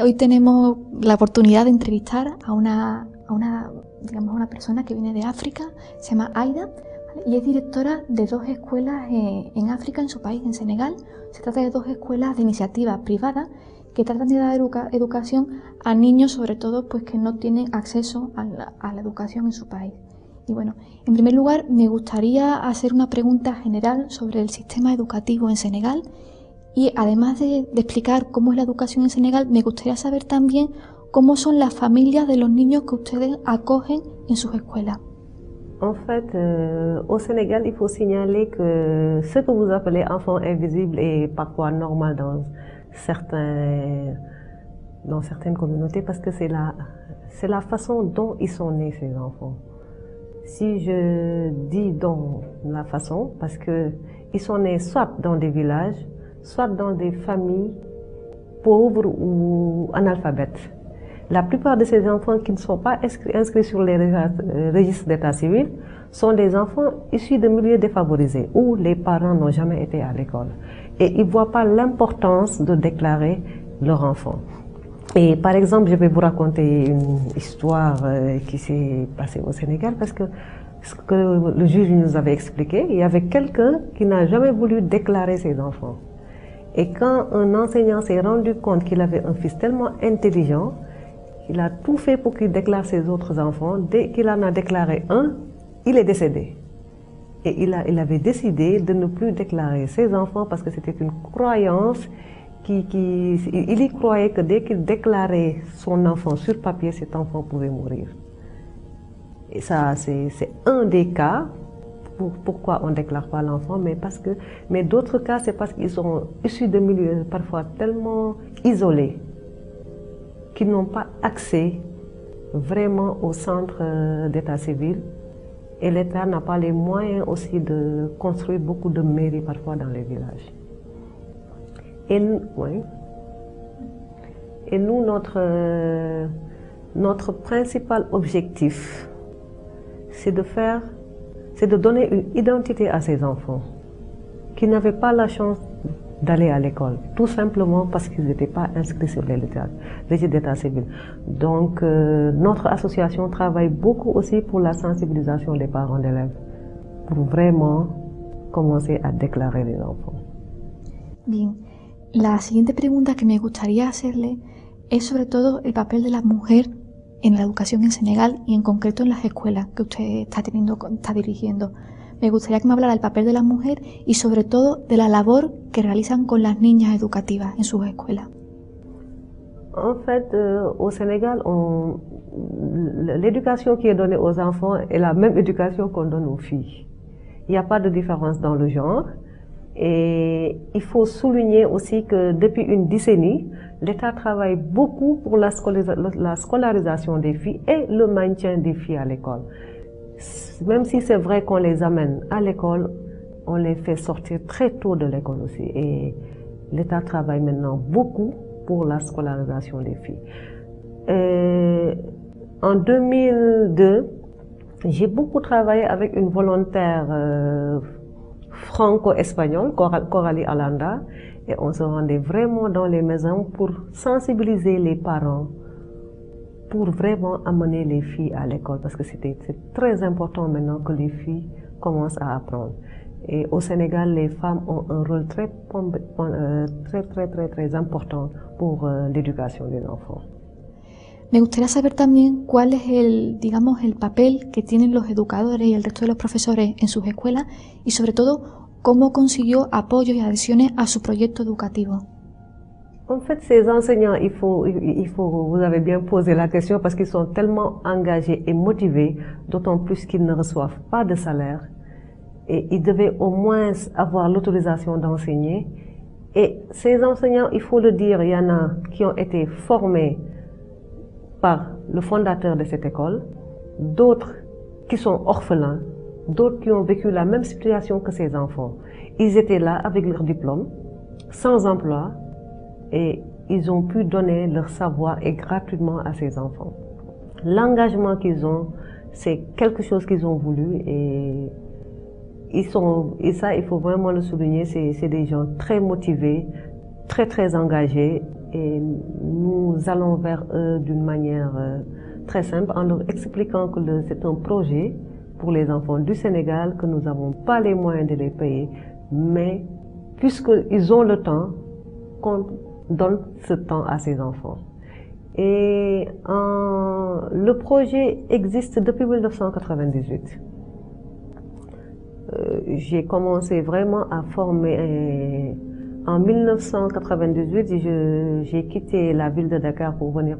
hoy tenemos la oportunidad de entrevistar a una persona que viene de África, se llama Aida, ¿vale? Y es directora de 2 escuelas en África, en su país, en Senegal. Se trata de 2 escuelas de iniciativa privada que tratan de dar educación a niños, sobre todo, pues que no tienen acceso a la educación en su país. Y bueno, en primer lugar, me gustaría hacer una pregunta general sobre el sistema educativo en Senegal. Y además de explicar cómo es la educación en Senegal, me gustaría saber también cómo son las familias de los niños que ustedes acogen en sus escuelas. En fait, au Sénégal, il faut signaler que ce que vous appelez enfant invisible est parfois normal dans certaines communautés parce que c'est la façon dont ils sont nés, ces enfants. Si je dis dans la façon, parce que ils sont nés soit dans des villages, soit dans des familles pauvres ou analphabètes. La plupart de ces enfants qui ne sont pas inscrits sur les registres d'état civil sont des enfants issus de milieux défavorisés où les parents n'ont jamais été à l'école. Et ils ne voient pas l'importance de déclarer leur enfant. Et par exemple, je vais vous raconter une histoire qui s'est passée au Sénégal parce que ce que le juge nous avait expliqué, il y avait quelqu'un qui n'a jamais voulu déclarer ses enfants. Et quand un enseignant s'est rendu compte qu'il avait un fils tellement intelligent, il a tout fait pour qu'il déclare ses autres enfants. Dès qu'il en a déclaré un, il est décédé. Et il avait décidé de ne plus déclarer ses enfants parce que c'était une croyance il y croyait que dès qu'il déclarait son enfant sur papier, cet enfant pouvait mourir. Et ça, c'est un des cas pourquoi on ne déclare pas l'enfant, mais d'autres cas, c'est parce qu'ils sont issus de milieux parfois tellement isolés qu'ils n'ont pas accès vraiment au centre d'état civil. Et l'État n'a pas les moyens aussi de construire beaucoup de mairies parfois dans les villages. Et nous, notre principal objectif, c'est de donner une identité à ces enfants qui n'avaient pas la chance d'aller à l'école, tout simplement parce qu'ils n'étaient pas inscrits sur les registres d'état civil. Donc, notre association travaille beaucoup aussi pour la sensibilisation des parents d'élèves, pour vraiment commencer à déclarer les enfants. Bien. La siguiente pregunta que me gustaría hacerle es sobre todo el papel de la mujer en la educación en Senegal y en concreto en las escuelas que usted está dirigiendo. Me gustaría que me hablara del papel de la mujer y sobre todo de la labor que realizan con las niñas educativas en sus escuelas. En fait, au Sénégal, l'éducation qui est donnée aux enfants est la même éducation qu'on donne aux filles. Il n'y a pas de différence dans le genre. Et il faut souligner aussi que depuis une décennie, l'État travaille beaucoup pour la scolarisation des filles et le maintien des filles à l'école. Même si c'est vrai qu'on les amène à l'école, on les fait sortir très tôt de l'école aussi. Et l'État travaille maintenant beaucoup pour la scolarisation des filles. En 2002, j'ai beaucoup travaillé avec une volontaire franco-espagnole, Coralie Alanda, et on se rendait vraiment dans les maisons pour sensibiliser les parents, pour vraiment amener les filles à l'école, parce que c'est très important maintenant que les filles commencent à apprendre. Et au Sénégal, les femmes ont un rôle très important pour l'éducation des enfants. Me gustaría saber también cuál es el papel que tienen los educadores y el resto de los profesores en sus escuelas y sobre todo cómo consiguió apoyo y adhesiones a su proyecto educativo. En fait, ces enseignants, vous avez bien posé la question parce qu'ils sont tellement engagés et motivés, d'autant plus qu'ils ne reçoivent pas de salaire et ils devaient au moins avoir l'autorisation d'enseigner. Et ces enseignants, il faut le dire, il y en a qui ont été formés par le fondateur de cette école, d'autres qui sont orphelins, d'autres qui ont vécu la même situation que ces enfants. Ils étaient là avec leur diplôme, sans emploi, et ils ont pu donner leur savoir et gratuitement à ces enfants. L'engagement qu'ils ont, c'est quelque chose qu'ils ont voulu et ça, il faut vraiment le souligner, c'est des gens très motivés, très engagés et nous allons vers eux d'une manière très simple en leur expliquant que c'est un projet pour les enfants du Sénégal, que nous n'avons pas les moyens de les payer, mais puisqu'ils ont le temps, qu'on donne ce temps à ces enfants. Et le projet existe depuis 1998. J'ai commencé vraiment à former en 1998. J'ai quitté la ville de Dakar pour venir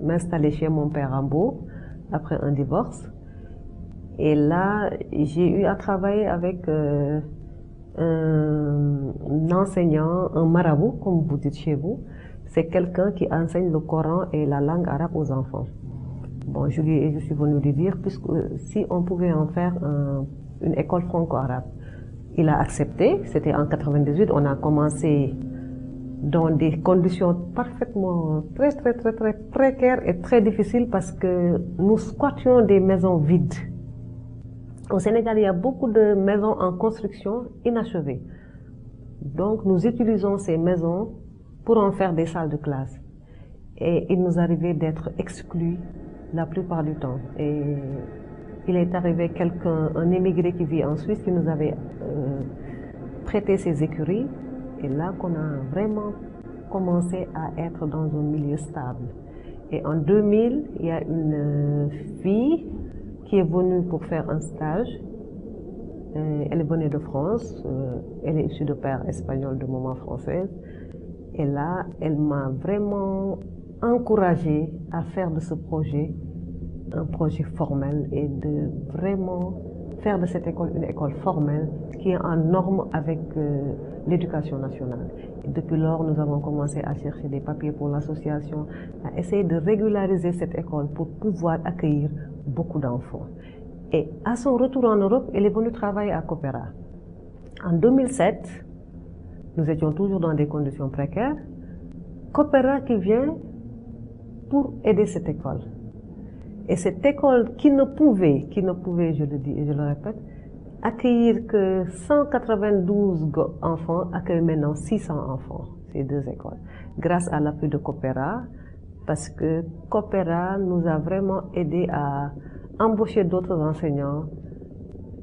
m'installer chez mon père à Mbour après un divorce. Et là, j'ai eu à travailler avec un enseignant, un marabout, comme vous dites chez vous. C'est quelqu'un qui enseigne le Coran et la langue arabe aux enfants. Bon, je suis venue lui dire, puisque si on pouvait en faire une école franco-arabe. Il a accepté, c'était en 98, on a commencé dans des conditions parfaitement très précaires et très difficiles parce que nous squattions des maisons vides. Au Sénégal, il y a beaucoup de maisons en construction inachevées. Donc, nous utilisons ces maisons pour en faire des salles de classe. Et il nous arrivait d'être exclus la plupart du temps. Et il est arrivé un émigré qui vit en Suisse qui nous avait prêté ses écuries. Et là qu'on a vraiment commencé à être dans un milieu stable. Et en 2000, il y a une fille qui est venue pour faire un stage. Elle venait de France, elle est issue de père espagnol, de maman française. Et là, elle m'a vraiment encouragée à faire de ce projet un projet formel et de vraiment faire de cette école une école formelle qui est en norme avec l'éducation nationale. Et depuis lors, nous avons commencé à chercher des papiers pour l'association, à essayer de régulariser cette école pour pouvoir accueillir beaucoup d'enfants. Et à son retour en Europe, elle est venue travailler à Coopera. En 2007, nous étions toujours dans des conditions précaires. Coopera qui vient pour aider cette école. Et cette école qui ne pouvait, je le dis et je le répète, accueillir que 192 enfants, accueille maintenant 600 enfants, ces deux écoles. Grâce à l'appui de Coopera, parce que Coopera nous a vraiment aidé à embaucher d'autres enseignants,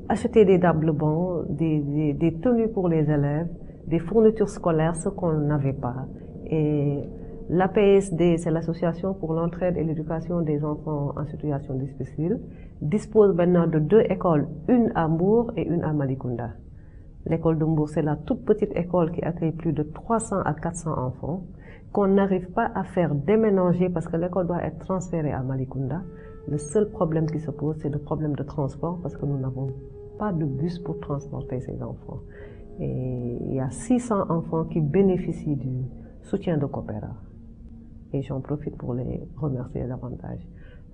acheter des tables bancs, des tenues pour les élèves, des fournitures scolaires, ce qu'on n'avait pas. Et l'APSD, c'est l'Association pour l'entraide et l'éducation des enfants en situation difficile, dispose maintenant de 2 écoles, une à Mbour et une à Malicounda. L'école de Mbour, c'est la toute petite école qui accueille plus de 300 à 400 enfants, qu'on n'arrive pas à faire déménager parce que l'école doit être transférée à Malicounda. Le seul problème qui se pose, c'est le problème de transport parce que nous n'avons pas de bus pour transporter ces enfants. Et il y a 600 enfants qui bénéficient du soutien de Coopera. Et j'en profite pour les remercier davantage,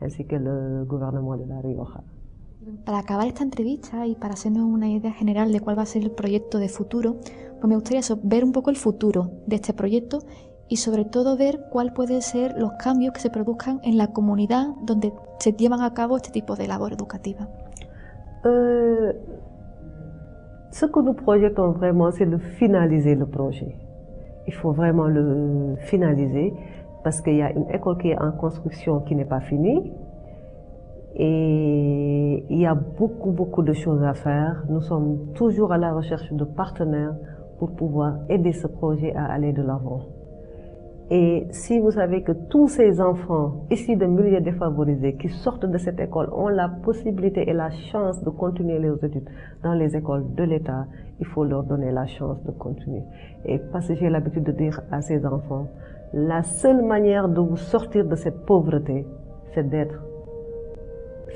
ainsi que le gouvernement de La Rioja. Para acabar esta entrevista y para hacernos una idea general de cuál va a ser el proyecto de futuro, pues me gustaría ver un poco el futuro de este proyecto y sobre todo ver cuál pueden ser los cambios que se produzcan en la comunidad donde se llevan a cabo este tipo de labor educativa. Ce que nous projetons vraiment, c'est de finaliser le projet. Il faut vraiment le finaliser parce qu'il y a une école qui est en construction qui n'est pas finie et il y a beaucoup de choses à faire. Nous sommes toujours à la recherche de partenaires pour pouvoir aider ce projet à aller de l'avant. Et si vous savez que tous ces enfants issus de milieux défavorisés qui sortent de cette école ont la possibilité et la chance de continuer leurs études dans les écoles de l'État, il faut leur donner la chance de continuer. Et parce que j'ai l'habitude de dire à ces enfants, la seule manière de vous sortir de cette pauvreté, c'est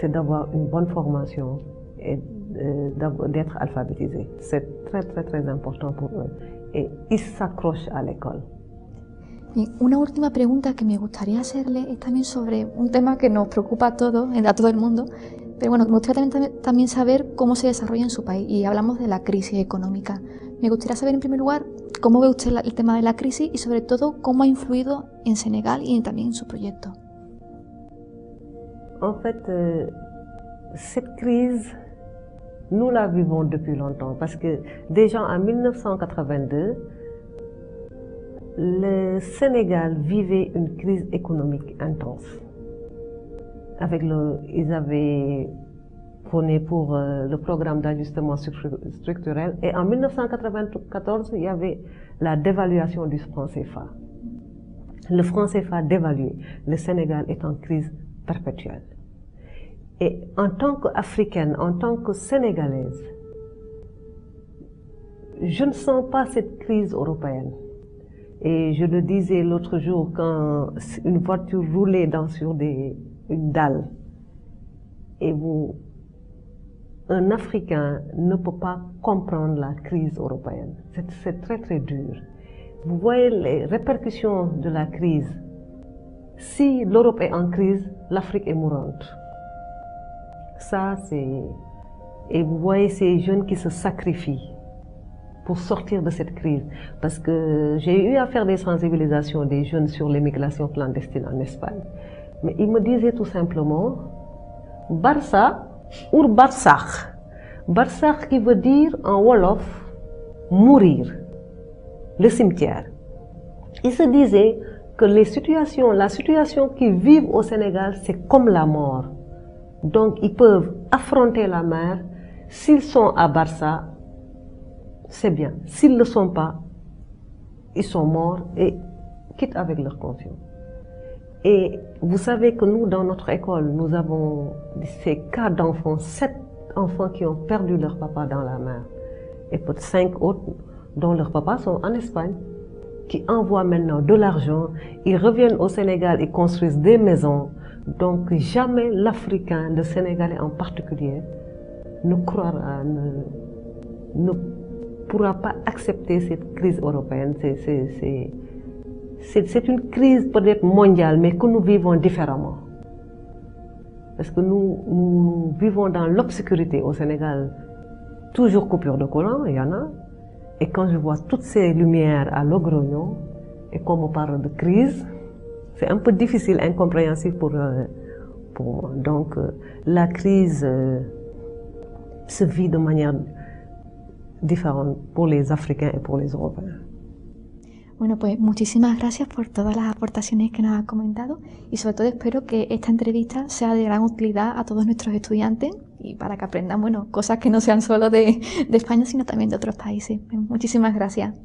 d'avoir une bonne formation et d'être alphabétisé. C'est très important pour eux. Et ils s'accrochent à l'école. Bien, una última pregunta que me gustaría hacerle es también sobre un tema que nos preocupa a todos, a todo el mundo, pero bueno, me gustaría también saber cómo se desarrolla en su país y hablamos de la crisis económica. Me gustaría saber en primer lugar cómo ve usted el tema de la crisis y sobre todo cómo ha influido en Senegal y también en su proyecto. En fait, cette crise, nous la vivons depuis longtemps parce que déjà en 1982, le Sénégal vivait une crise économique intense. Ils avaient prôné pour le programme d'ajustement structurel et en 1994, il y avait la dévaluation du franc CFA. Le franc CFA dévalué, le Sénégal est en crise perpétuelle. Et en tant qu'Africaine, en tant que Sénégalaise, je ne sens pas cette crise européenne. Et je le disais l'autre jour quand une voiture roulait sur une dalle. Et un Africain ne peut pas comprendre la crise européenne. C'est très très dur. Vous voyez les répercussions de la crise. Si l'Europe est en crise, l'Afrique est mourante. Ça, c'est... Et vous voyez ces jeunes qui se sacrifient pour sortir de cette crise. Parce que j'ai eu à faire des sensibilisations des jeunes sur l'immigration clandestine en Espagne. Mais ils me disaient tout simplement, Barça ou Barsakh. Barsakh qui veut dire en Wolof, mourir, le cimetière. Ils se disaient que la situation qu'ils vivent au Sénégal, c'est comme la mort. Donc ils peuvent affronter la mer. S'ils sont à Barça, c'est bien. S'ils ne le sont pas, ils sont morts et quittent avec leur conscience. Et vous savez que nous, dans notre école, nous avons ces cas d'enfants, 7 enfants qui ont perdu leur papa dans la mer. Et peut-être 5 autres dont leurs papas sont en Espagne, qui envoient maintenant de l'argent, ils reviennent au Sénégal et construisent des maisons. Donc jamais l'Africain, le Sénégalais en particulier, ne pourra pas accepter cette crise européenne. C'est une crise peut-être mondiale, mais que nous vivons différemment. Parce que nous vivons dans l'obscurité au Sénégal. Toujours coupure de courant, il y en a. Et quand je vois toutes ces lumières à Logrognon, et qu'on me parle de crise, c'est un peu difficile, incompréhensible pour moi. Donc la crise se vit de manière diferente por los africanos y por los europeos. Bueno, pues muchísimas gracias por todas las aportaciones que nos has comentado y sobre todo espero que esta entrevista sea de gran utilidad a todos nuestros estudiantes y para que aprendan, bueno, cosas que no sean solo de España, sino también de otros países. Muchísimas gracias.